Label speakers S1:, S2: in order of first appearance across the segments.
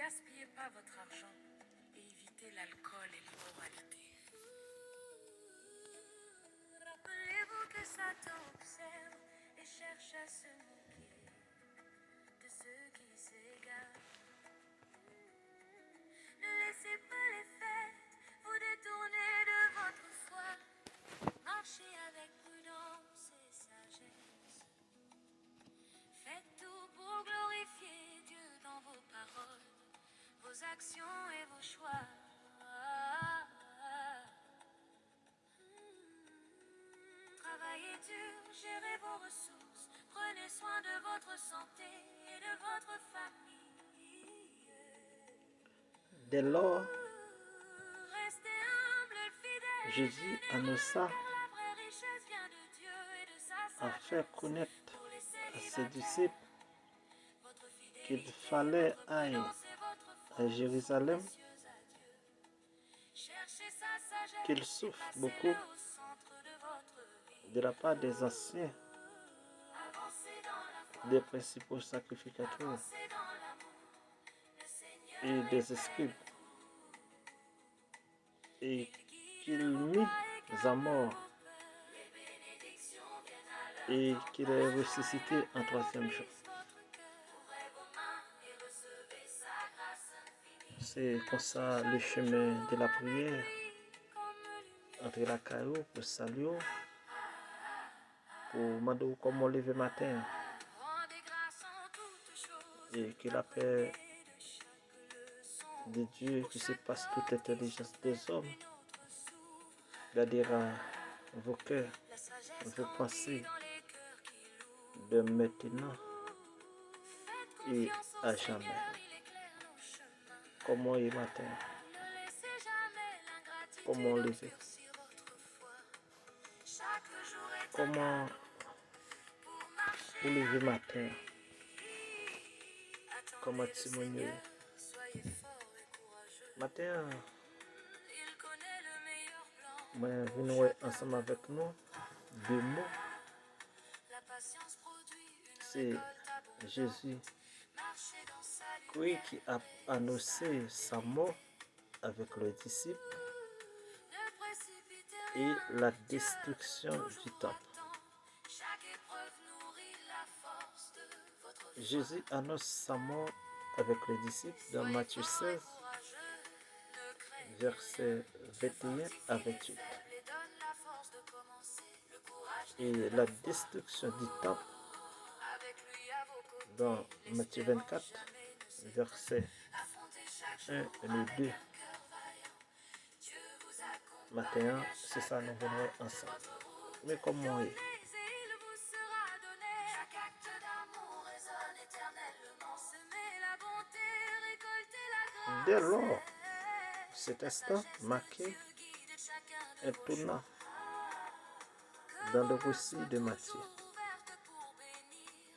S1: gaspillez pas votre argent et évitez l'alcool et l'immoralité. Rappelez-vous que Satan observe et cherche à se moquer de ceux qui s'égarent. Ne laissez pas les fêtes vous détourner de votre foi. Marchez avec prudence et sagesse. Faites tout pour glorifier Dieu dans vos paroles, vos actions et vos choix. Travaillez dur, gérez vos ressources, prenez soin de votre santé et de votre famille.
S2: Dès lors,
S1: Restez humble, fidèle,
S2: Jésus annonça
S1: car la vraie richesse vient de Dieu et de sa
S2: à faire
S1: sagesse.
S2: connaître
S1: Pour les
S2: à ses
S1: célibataires,
S2: disciples
S1: votre
S2: qu'il
S1: fidélité,
S2: fallait
S1: votre
S2: aller
S1: prudence et votre
S2: à
S1: foi sont
S2: Jérusalem,
S1: précieuses à Dieu. Cherchez sa sagesse
S2: qu'il
S1: et
S2: souffre
S1: placez-le
S2: beaucoup
S1: au centre de votre vie.
S2: de la part des anciens,
S1: Avancez dans la foi,
S2: des principaux sacrificateurs
S1: avancez dans l'amour. Le Seigneur
S2: et
S1: est
S2: des
S1: près de
S2: scribes, et
S1: il guide
S2: qu'il
S1: vos
S2: mit
S1: pas et
S2: à
S1: calme
S2: mort
S1: vos peurs. Les bénédictions viennent à leur
S2: et
S1: temps.
S2: qu'il est ressuscité en troisième jour.
S1: Votre cœur. Ouvrez vos mains et recevez sa grâce infinie.
S2: C'est comme ça le chemin de la prière
S1: Comme lumière.
S2: entre la caillou pour salut, pour demander comment lever matin
S1: Rendez grâce en toutes choses.
S2: et que la paix
S1: Apprenez de chaque leçon.
S2: de Dieu qui surpasse toute intelligence des hommes
S1: Une autre s'ouvre.
S2: gardera vos cœurs,
S1: La sagesse
S2: vos
S1: grandit
S2: pensées
S1: dans les cœurs qui louent.
S2: de maintenant
S1: Faites
S2: et
S1: confiance au
S2: à jamais.
S1: Seigneur, il éclaire nos chemins.
S2: Comment est matin,
S1: Ne laissez jamais
S2: comment
S1: l'ingratitude
S2: lever,
S1: obscurcir votre foi. Chaque jour est un
S2: comment
S1: cadeau pour marcher
S2: pour lever
S1: avec
S2: matin,
S1: lui.
S2: comment
S1: Attendez le
S2: témoigner.
S1: Seigneur, soyez forts et courageux.
S2: Matin,
S1: Il connaît le meilleur plan
S2: moi,
S1: pour
S2: venons
S1: chacun
S2: ensemble
S1: de
S2: avec
S1: nous.
S2: nous deux mots.
S1: La patience produit une
S2: C'est
S1: récolte abondante.
S2: Jésus
S1: Marchez dans sa
S2: oui,
S1: lumière.
S2: qui a annoncé sa mort avec les disciples
S1: Ne précipitez
S2: et
S1: rien,
S2: la
S1: Dieu
S2: destruction
S1: toujours
S2: du temple.
S1: attend. Chaque épreuve nourrit la force de votre foi.
S2: Jésus annonce sa mort avec les disciples dans
S1: Soyez
S2: Matthieu
S1: forts et
S2: 16,
S1: courageux, ne craignez rien.
S2: versets
S1: Dieu
S2: 21 à
S1: fortifie les
S2: 28.
S1: faibles et donne la force de commencer. Le courage
S2: Et
S1: né de
S2: la
S1: la foi.
S2: destruction du temple
S1: Avec lui à vos côtés,
S2: dans Matthieu
S1: l'espérance
S2: 24,
S1: jamais ne s'éteint.
S2: versets
S1: Affrontez chaque
S2: 1
S1: jour
S2: et
S1: avec
S2: 2.
S1: un cœur vaillant. Dieu vous accompagne
S2: Matin,
S1: à
S2: c'est ça,
S1: chaque
S2: nous venons
S1: étape de
S2: ensemble.
S1: votre route.
S2: Mais comment
S1: Donnez
S2: est?
S1: et il vous sera donné. Chaque acte d'amour résonne éternellement. Semez la bonté, récoltez la
S2: Dès
S1: grâce.
S2: lors, cet
S1: La
S2: instant
S1: sagesse de
S2: marqué
S1: Dieu guide chacun de
S2: un
S1: vos
S2: tournant
S1: choix. Que
S2: dans
S1: vos
S2: le
S1: mains
S2: récit
S1: soient
S2: de Matthieu.
S1: toujours ouvertes pour bénir.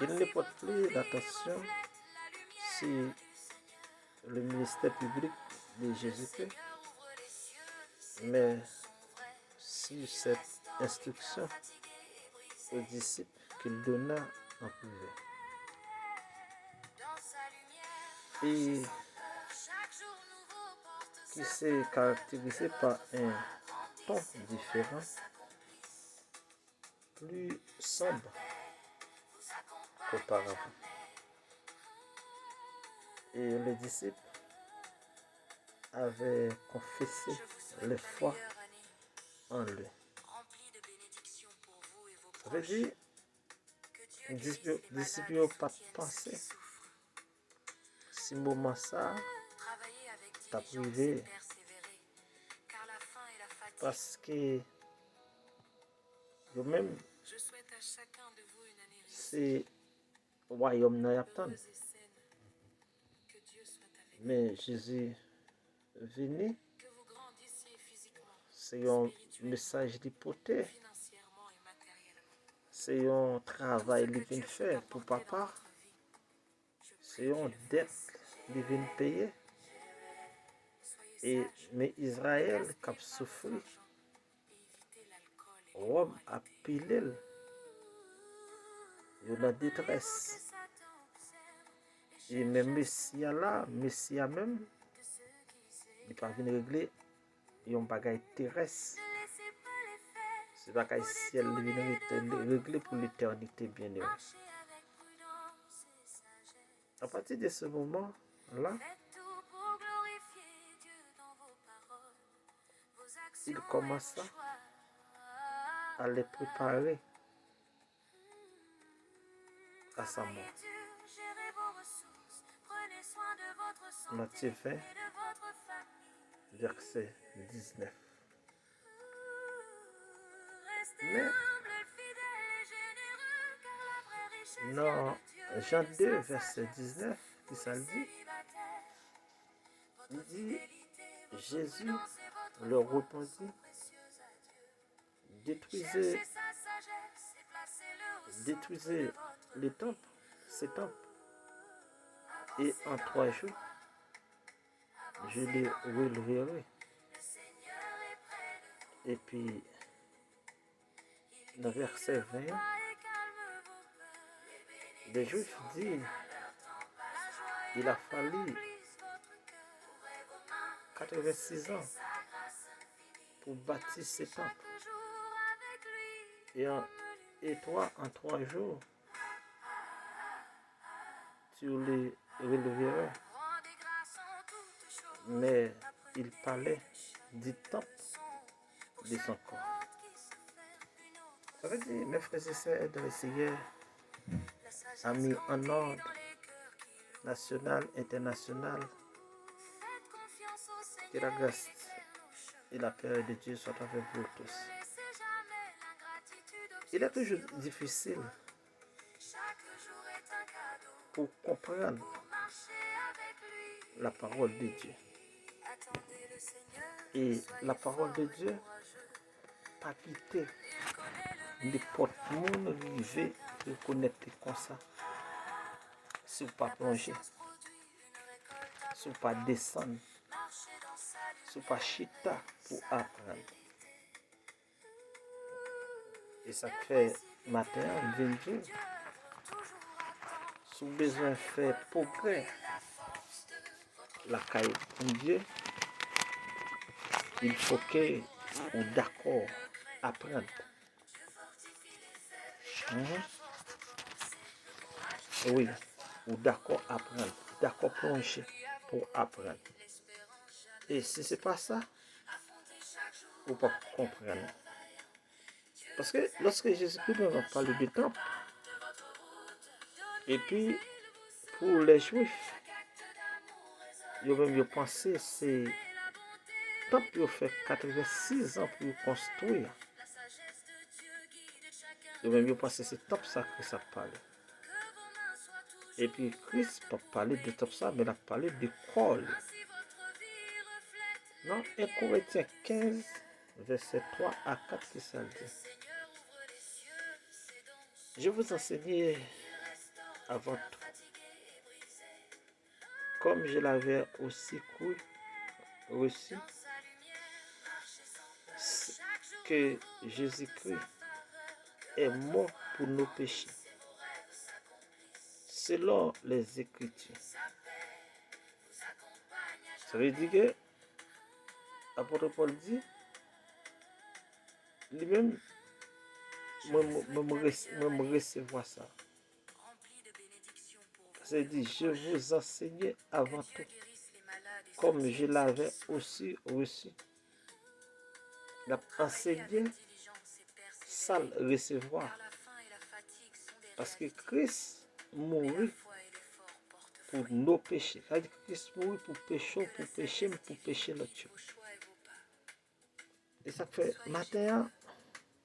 S2: Il ne
S1: Ainsi
S2: porte
S1: votre
S2: plus
S1: vie
S2: l'attention
S1: reflète la
S2: sur
S1: lumière du Seigneur.
S2: le ministère public de
S1: Le
S2: Jésus-Christ,
S1: Seigneur ouvre les cieux, ses
S2: mais
S1: dons sont vrais.
S2: sur
S1: Il
S2: cette
S1: restaure les
S2: instruction
S1: cœurs fatigués et
S2: aux
S1: brisés.
S2: disciples qu'il donna en privé.
S1: Dans sa lumière,
S2: Et
S1: marchez sans peur. Chaque jour nouveau porte
S2: qui
S1: sa
S2: s'est
S1: faveur.
S2: caractérisé
S1: Que
S2: par
S1: votre foi
S2: un ton
S1: grandisse et vos
S2: différent,
S1: rêves s'accomplissent.
S2: plus
S1: Sa
S2: sombre
S1: paix vous accompagne à
S2: qu'auparavant.
S1: jamais.
S2: Et les disciples avaient confessé
S1: Je vous souhaite
S2: leur
S1: la
S2: foi
S1: meilleure année,
S2: en lui.
S1: remplie de bénédictions pour vous et vos
S2: Ça veut
S1: proches.
S2: dire,
S1: Que Dieu
S2: les
S1: guérisse les
S2: disciples
S1: malades
S2: n'ont
S1: et
S2: pas
S1: soutienne ceux
S2: pensé
S1: qui souffrent.
S2: si moment ça
S1: Travaillez avec
S2: t'a
S1: diligence et
S2: privé
S1: persévérez, car la faim et la fatigue.
S2: parce que eux-mêmes,
S1: Je souhaite à chacun de vous une année réussie,
S2: c'est royaume n'a attend.
S1: heureuse et saine. Que Dieu soit avec vous.
S2: Mais Jésus venu,
S1: Que vous grandissiez physiquement,
S2: c'est un
S1: spirituellement,
S2: message d'hypothèse,
S1: financièrement et matériellement.
S2: c'est un
S1: Tout
S2: travail
S1: ce
S2: qu'il
S1: que Dieu
S2: vient
S1: peut
S2: faire pour
S1: apporter dans
S2: papa,
S1: votre vie, je prie
S2: c'est une
S1: qu'il le
S2: dette
S1: fasse.
S2: qu'il vient payer.
S1: Soyez
S2: Et,
S1: sages,
S2: mais
S1: ne
S2: Israël, qui
S1: gaspillez
S2: a
S1: pas votre
S2: souffert,
S1: argent et évitez l'alcool et
S2: Rome a
S1: l'immoralité.
S2: pilé, il y a la
S1: Rappelez-vous que
S2: détresse.
S1: Satan observe et
S2: Et même Messia là, Messia même,
S1: de ceux qui
S2: il pas venir régler un bagage terrestre.
S1: ne laissez pas les faits
S2: C'est bagage
S1: vous
S2: ciel il
S1: détourner
S2: venir
S1: de votre
S2: régler pour
S1: foi.
S2: l'éternité bien aimé.
S1: Marchez avec prudence et sagesse.
S2: À partir de ce moment-là,
S1: Faites tout pour glorifier Dieu dans vos paroles, vos actions
S2: il
S1: et
S2: commença
S1: vos choix.
S2: à les préparer à sa
S1: Travaillez
S2: mort.
S1: dur, gérez vos ressources, prenez soin de votre santé
S2: Matthieu 20,
S1: et de votre famille.
S2: verset 19.
S1: Restez
S2: Mais
S1: humble, fidèle et généreux, car la vraie richesse vient
S2: dans
S1: de Dieu
S2: Jean
S1: et de
S2: 2,
S1: sa
S2: verset
S1: sagesse.
S2: 19, qui
S1: Vous
S2: ça
S1: les
S2: le dit,
S1: célibataires,
S2: il
S1: votre
S2: dit,
S1: fidélité, votre
S2: Jésus
S1: prudence et votre
S2: leur
S1: foi
S2: répondit,
S1: sont précieuses à Dieu.
S2: détruisez,
S1: Cherchez sa sagesse et placez-le au centre
S2: détruisez
S1: de votre
S2: les
S1: vie.
S2: temples, ces temples, et
S1: Avancez
S2: en
S1: dans
S2: 3
S1: la
S2: jours,
S1: foi,
S2: je
S1: avancez
S2: les
S1: dans l'amour.
S2: releverai.
S1: Le Seigneur est près de vous.
S2: Et puis,
S1: Il
S2: dans
S1: guide
S2: verset
S1: vos
S2: 20,
S1: pas et calme vos peurs.
S2: les Juifs disent,
S1: La joie et
S2: il
S1: la
S2: a
S1: paix
S2: fallu
S1: remplissent votre cœur. Ouvrez vos mains et
S2: 86 ans
S1: sa grâce infinie.
S2: pour bâtir ces temples.
S1: Chaque jour avec lui
S2: Et,
S1: comme
S2: et
S1: lumière.
S2: toi, en 3 jours, tu les releveras.
S1: Rendez grâce en toutes choses.
S2: Mais il
S1: Apprenez
S2: parlait
S1: de chaque
S2: du temple
S1: leçon. Pour
S2: de son
S1: chaque
S2: corps.
S1: porte qui se ferme, une autre
S2: Ça veut dire, mes frères et sœurs dans le Seigneur,
S1: La sagesse
S2: amis en
S1: grandit
S2: ordre,
S1: dans les cœurs qui louent.
S2: national, international,
S1: Faites confiance au
S2: que la
S1: Seigneur,
S2: grâce
S1: il éclaire nos chemins.
S2: et la paix de Dieu soient avec vous tous.
S1: Ne laissez jamais l'ingratitude
S2: Il est toujours
S1: obscurcir votre
S2: difficile
S1: foi. Chaque jour est un cadeau
S2: pour comprendre
S1: pour marcher avec lui.
S2: la parole de Dieu.
S1: Attendez le Seigneur,
S2: Et
S1: soyez
S2: la parole
S1: fort
S2: de
S1: et
S2: Dieu,
S1: courageux.
S2: pas quitter
S1: Il connaît le
S2: n'importe
S1: meilleur
S2: monde
S1: moment pour
S2: arriver
S1: chacun.
S2: de connecter comme ça. Si vous pas
S1: La
S2: plonger,
S1: patience produit une récolte
S2: si vous pas
S1: abondante.
S2: descendre,
S1: Marchez dans sa
S2: si vous pas
S1: lumière
S2: chita
S1: et
S2: pour
S1: sa
S2: apprendre.
S1: vérité.
S2: Et ça
S1: Ne
S2: fait
S1: précipitez
S2: matin,
S1: rien,
S2: 22,
S1: Dieu œuvre toujours à temps.
S2: si vous besoin de faire progrès,
S1: La force de votre
S2: la caille pour Dieu, il faut que vous d'accord apprendre.
S1: Dieu fortifie les faibles.
S2: Mhm. Oui, ou d'accord apprendre, d'accord plonger pour apprendre.
S1: L'espérance jamais
S2: Et si c'est pas ça,
S1: affronter chaque jour.
S2: vous ne pouvez pas comprendre. Parce que lorsque Jésus-Christ nous a parlé du temple, et puis pour les Juifs, ils ont même pensé c'est temple qui a fait 86 ans pour construire.
S1: La sagesse de Dieu guide chacun.
S2: Ils ont même pensé c'est temple ça que ça parlait.
S1: Que vos mains soient toujours
S2: Et puis Christ n'a pas parlé de temple ça, mais il a parlé de corps.
S1: ainsi votre vie reflète.
S2: Non, 1 Corinthiens 15, verset 3 à 4, qui ça dit.
S1: Seigneur ouvre les cieux, ses dons
S2: Je vous enseignais
S1: restaurent
S2: avant tout,
S1: fatigué et brisé.
S2: comme je l'avais aussi cru, reçu,
S1: Dans sa lumière, marchez sans peur.
S2: c'est
S1: Chaque jour
S2: que Jésus-Christ est mort pour nos péchés,
S1: vos rêves s'accomplissent.
S2: selon les Écritures.
S1: Sa paix vous accompagne à
S2: Ça veut dire que l'apôtre Paul dit, lui-même, moi, me recevoir ça.
S1: rempli de bénédictions pour vous.
S2: Ça veut dire, je vous enseignais avant tout,
S1: Dieu guérisse les malades et
S2: comme je l'avais aussi reçu. Il a enseigné
S1: diligence et
S2: sans
S1: persévérer,
S2: le recevoir.
S1: car la faim et la fatigue sont des
S2: Parce que
S1: réalités.
S2: Christ
S1: Mais
S2: mourit
S1: la foi et l'effort portent
S2: pour
S1: fruit.
S2: nos péchés. Ça veut dire que Christ mourit pour pécher, mais pour pécher notre Dieu.
S1: Vos choix et vos pas.
S2: Et ça fait
S1: Soyez
S2: matin,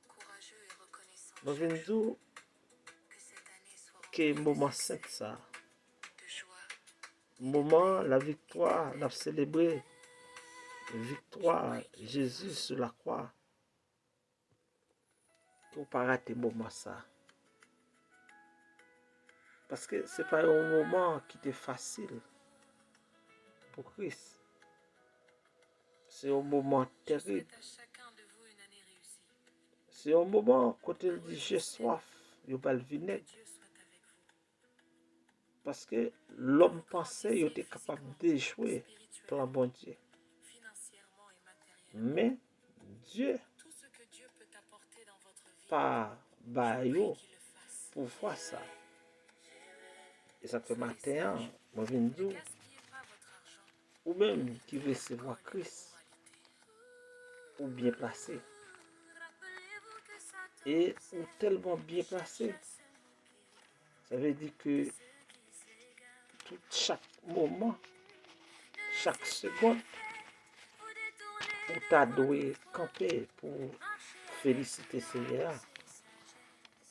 S1: courageux et reconnaissants.
S2: nous venons de dire
S1: Que cette année soit
S2: que
S1: remplie
S2: le moment saint ça,
S1: de joie.
S2: moment, la victoire, la célébrer, victoire, Jésus sur la croix. Il ne faut pas rater le moment ça. Parce que ce n'est pas un moment qui était facile pour Christ. C'est un moment terrible.
S1: À chacun de vous une année réussie.
S2: C'est un moment quand il dit j'ai soif, il va le vinaigre.
S1: Dieu soit avec vous.
S2: parce que l'homme pensait qu'il était capable d'échouer plan bon Dieu.
S3: financièrement et matériellement.
S2: Mais Dieu
S3: Tout ce que Dieu peut apporter dans votre vie,
S2: pas ba
S3: prie
S2: yo
S3: qu'il le fasse.
S2: pour voir ça. Et ça fait matin, moi viens
S3: Ne
S2: dire,
S3: gaspillez pas votre argent
S2: ou même qui veut recevoir
S3: dans
S2: Christ,
S3: l'immoralité.
S2: ou bien placé,
S1: Rappelez-vous que Satan
S2: et ou tellement bien placé,
S1: se moquait
S2: ça veut dire que
S1: de ceux qui s'égarent.
S2: tout chaque moment,
S1: Ne
S2: chaque
S1: laissez
S2: seconde,
S1: vous détourner
S2: ou
S1: de
S2: t'as
S1: votre
S2: doué camper pour
S1: marché avec
S2: féliciter Seigneur,
S1: sagesse.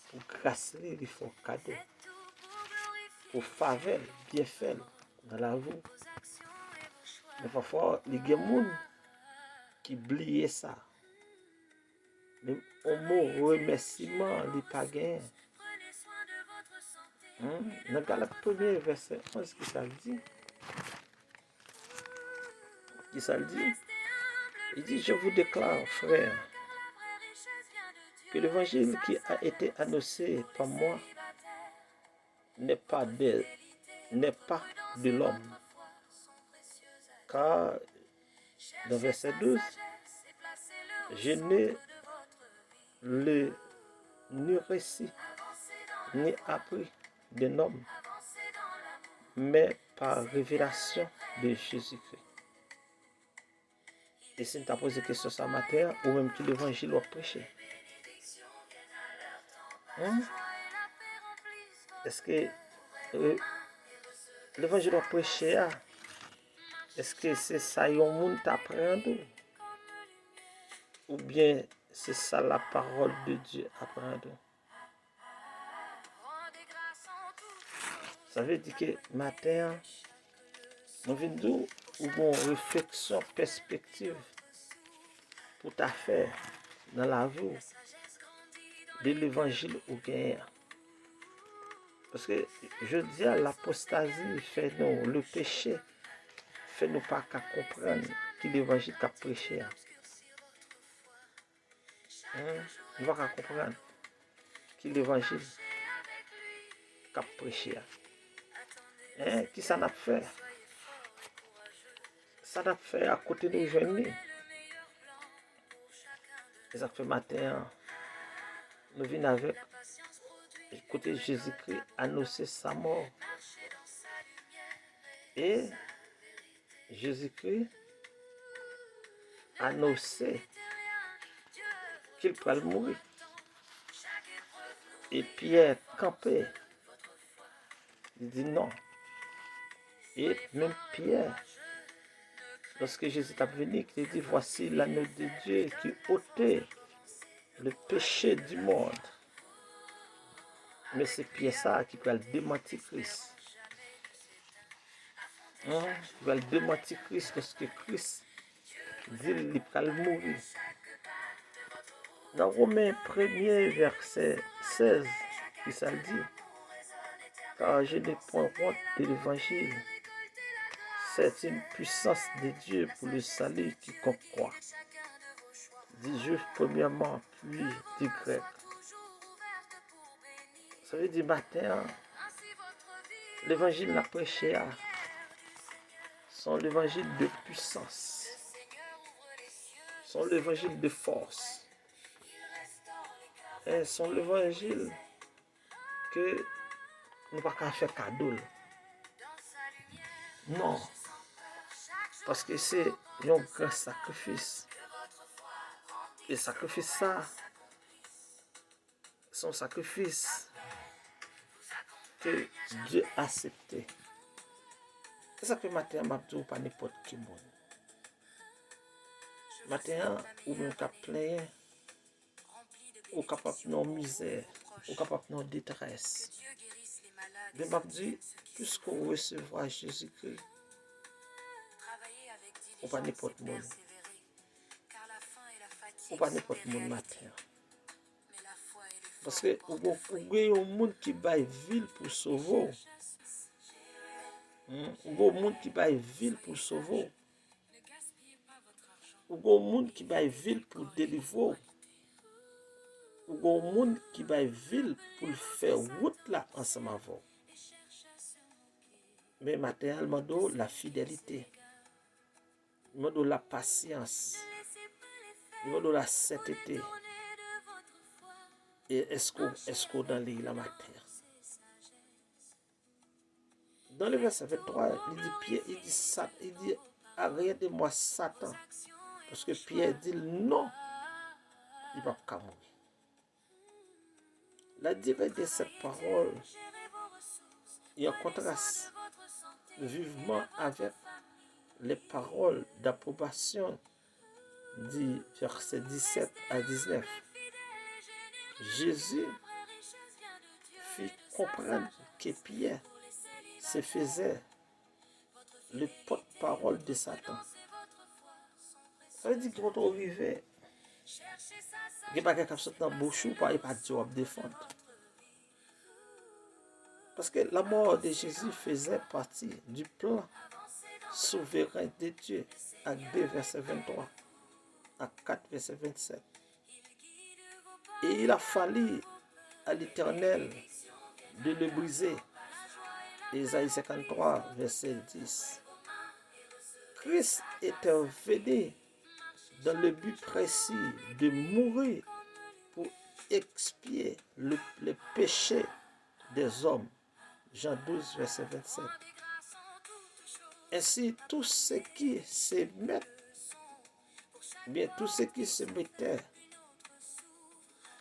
S2: pour grâce il faut cadeau,
S1: Faites tout pour glorifier
S2: pour faveur, bien fait dans la vie.
S1: vos actions et vos choix.
S2: Mais parfois, les gens qui oublient ça. Même au mot remerciement, les païens.
S1: Prenez soin de votre santé.
S2: Dans Galates 1er, verset 11, qui ça le dit? Qui ça le dit?
S1: Restez humble,
S2: Il dit, je vous déclare, frère,
S1: car la vraie richesse vient de Dieu.
S2: que l'évangile qui a été annoncé par moi
S1: Célibataire,
S2: n'est pas de l'homme.
S1: votre foi sont précieuses à Dieu.
S2: Car dans verset 12,
S1: Sagesse et placez-le au
S2: je
S1: centre
S2: n'ai
S1: de votre vie.
S2: le ni récit
S1: Avancez dans
S2: ni appris d'un homme,
S1: avancez dans l'amour.
S2: mais par révélation de Jésus-Christ. Et si tu as posé question ce matin, ou même que l'évangile va prêcher,
S1: Bénédictions viennent à leur temps.
S2: hein?
S1: Joie et la paix remplissent votre
S2: Est-ce que
S1: main et recevez
S2: l'évangile va prêcher, est-ce que c'est ça yon moun t'apprendre,
S1: comme lumière.
S2: ou bien c'est ça la parole de Dieu apprendre?
S1: Rendez grâce en toutes choses.
S2: Ça veut dire que matin, nous venons ou bon réflexion, perspective pour ta faire dans la vie
S1: Sagesse grandit dans
S2: de l'évangile au gain. Parce que je dis à l'apostasie fait nous, le péché fait nous pas qu'à comprendre que l'évangile qu'a prêché.
S1: l'obscurcir votre foi.
S2: Nous pas qu'à comprendre que l'évangile
S1: Avec lui,
S2: qu'a prêché.
S1: attendez.
S2: Qui ça n'a fait?
S1: Soyez fort, courageux.
S2: Ça n'a fait à côté de nous jeunes.
S1: Le meilleur plan pour chacun de
S2: Et ça fait matin, nous venons avec,
S1: la patience produit.
S2: écoutez, Jésus-Christ annoncer sa mort.
S1: Marchez dans sa lumière et
S2: Et Jésus-Christ annonçait
S1: Dieu
S2: qu'il pourrait mourir.
S1: chaque épreuve
S2: Et Pierre campait. Il dit non. Et même Pierre, lorsque Jésus est venu, il dit, voici l'agneau de Dieu qui ôtait le péché du monde. Mais c'est Pierre ça qui peut le démentir Christ. Qui va le démentir Christ parce que Christ dit qu'il va mourir. Dans Romains 1er, verset 16, qui ça le dit? Car je n'ai point honte de l'évangile. C'est une puissance de Dieu pour le salut quiconque croit. Dit juif premièrement, puis dit grec. Ça veut dire matin, l'évangile n'a prêché à sont l'évangile de puissance, sont l'évangile de force, et sont l'évangile que nous ne pouvons pas faire cadeau. Non, parce que c'est un grand sacrifice. Et sacrifice ça, son sacrifice que Dieu a accepté. C'est ça que matin, je ne pas n'importe qui monde. Matin, ou même qu'à plein, ou capable de misère, ou capable de détresse.
S3: Dieu guérisse les malades.
S2: Mais je dis, puisqu'on recevra Jésus-Christ,
S3: Travaillez avec
S2: ou pas
S3: diligence
S2: n'importe
S3: et
S2: monde,
S3: persévérer, car la faim et la fatigue
S2: ou pas
S3: sont
S2: n'importe
S3: des
S2: monde
S3: réalités.
S2: matin.
S3: Mais la foi et l'effort
S2: Parce que
S3: portent
S2: vous avez un monde qui baille ville pour sauver. Vous avez un monde qui baille ville pour sauver.
S3: Ne gaspillez pas votre argent.
S2: Vous avez un monde qui baille ville pour délivrer. Vous avez un monde qui baille ville pour faire route là ensemble avec vous.
S1: et cherche à se
S2: Mais matériellement, la fidélité, la patience, la sainteté. Et est-ce qu'on dans la matière? Dans le verset 23, il dit, arrêtez-moi Satan. Parce que Pierre dit non, il va pas mourir. La durée de cette parole est en contraste vivement avec les paroles d'approbation du verset 17 à 19. Jésus fit comprendre que Pierre se faisait le porte-parole de Satan. Ça veut dire que quand on arrivait, il n'y a pas quelqu'un qui saute dans la bouche ou pas, il n'y a pas de job défendre. Parce que la mort de Jésus faisait partie du plan souverain de Dieu. Acte 2, verset 23. Acte 4, verset 27. Et il a fallu à l'Éternel de le briser. Ésaïe 53, verset 10. Christ était venu dans le but précis de mourir pour expier le péché des hommes. Jean 12, verset 27. Ainsi, tous ceux qui se mettaient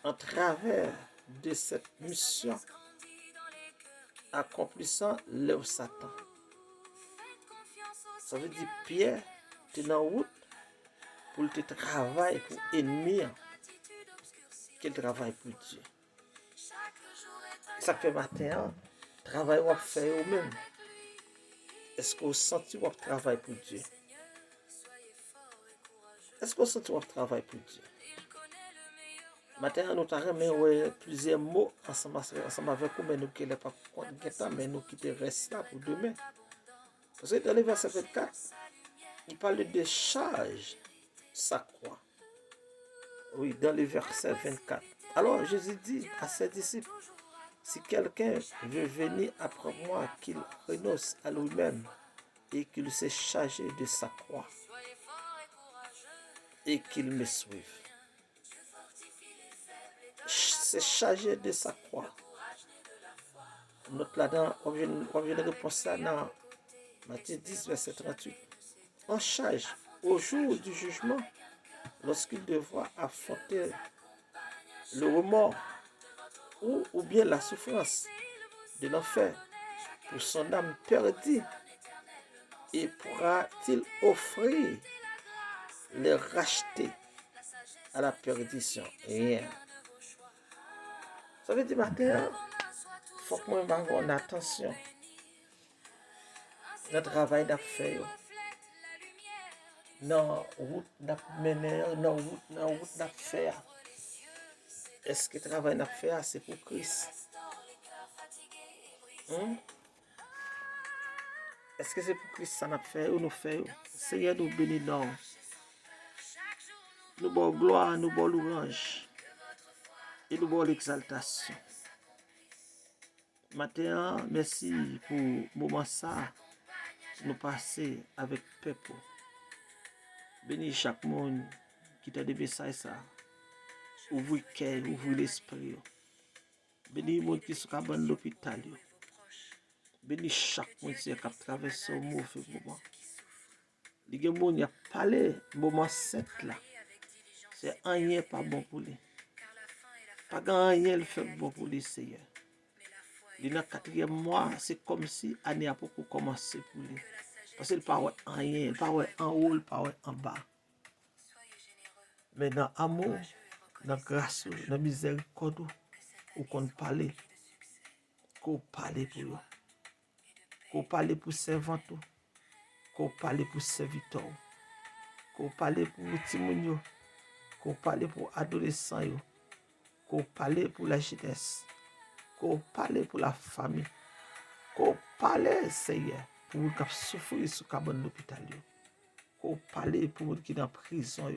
S2: en travers de cette mission accomplissant l'œuvre Satan. Ça veut dire Pierre, tu es en route pour te travailler pour ennemi, qu'il travaille pour Dieu. Ça fait matin, travail ou faire vous-même. Est-ce que vous sentez votre travail pour Dieu? Est-ce que vous sentez votre travail pour Dieu? Matin, nous avons plusieurs mots ensemble avec vous, mais nous qui ne pas content, mais nous qui te restons là pour demain. Parce que dans le verset 24, il parle de charge sa croix. Oui, dans le verset 24. Alors Jésus dit à ses disciples, si quelqu'un veut venir après moi, qu'il renonce à lui-même et qu'il se charge de sa croix et qu'il me suive. Se charger de sa croix. Note là-dedans, on vient de répondre ça dans Matthieu 10, verset 38. En charge au jour du jugement, lorsqu'il devra affronter le remords ou bien la souffrance de l'enfer pour son âme perdue, et pourra-t-il offrir les racheter à la perdition? Rien. Ça veut dire matin, il faut que moi avoir attention. Notre travail n'a fait. Non, route n'a mené, non, route n'a fait. Est-ce que le travail n'a fait, c'est pour Christ? Est-ce que c'est pour Christ ça n'a fait ou nous fait? Seigneur nous bénit non. Nous bon gloire, nous bon louange. Et nous bon l'exaltation. Matin, merci pour le moment ça. Nous passer avec peuple. Bénis chaque monde qui t'a des messages ça. Ouvre le cœur, ouvre l'esprit. Bénis les gens qui sont dans l'hôpital. Bénis chaque monde qui a traversé un mauvais moment. Les gens qui ont parlé moment 7 là. C'est rien pas bon pour lui. Pas rien le fait bon pour lui, Seigneur. Dans le 4e mois, c'est comme si l'année a beaucoup commencé pour lui. Parce qu'il n'y a pas rien, il n'y a pas en haut, il n'y a pas en bas. Mais dans l'amour, dans la grâce, dans la miséricorde, où qu'on parle, qu'on parle pour eux, qu'on parle pour servant, qu'on parle pour serviteur, qu'on parle pour Timounio, qu'on parle pour adolescents, qu'on parle pour la jeunesse, qu'on parle pour la famille, qu'on parle, Seigneur, pour ceux qui souffrent sur l'hôpital, qu'on parle pour ceux qui sont en prison,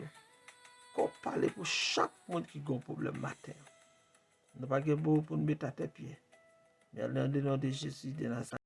S2: qu'on parle pour chaque monde qui a un problème matin. Nous n'avons pas de pour nous mettre à tes pieds. Mais dans le nom de Jésus de Nazareth.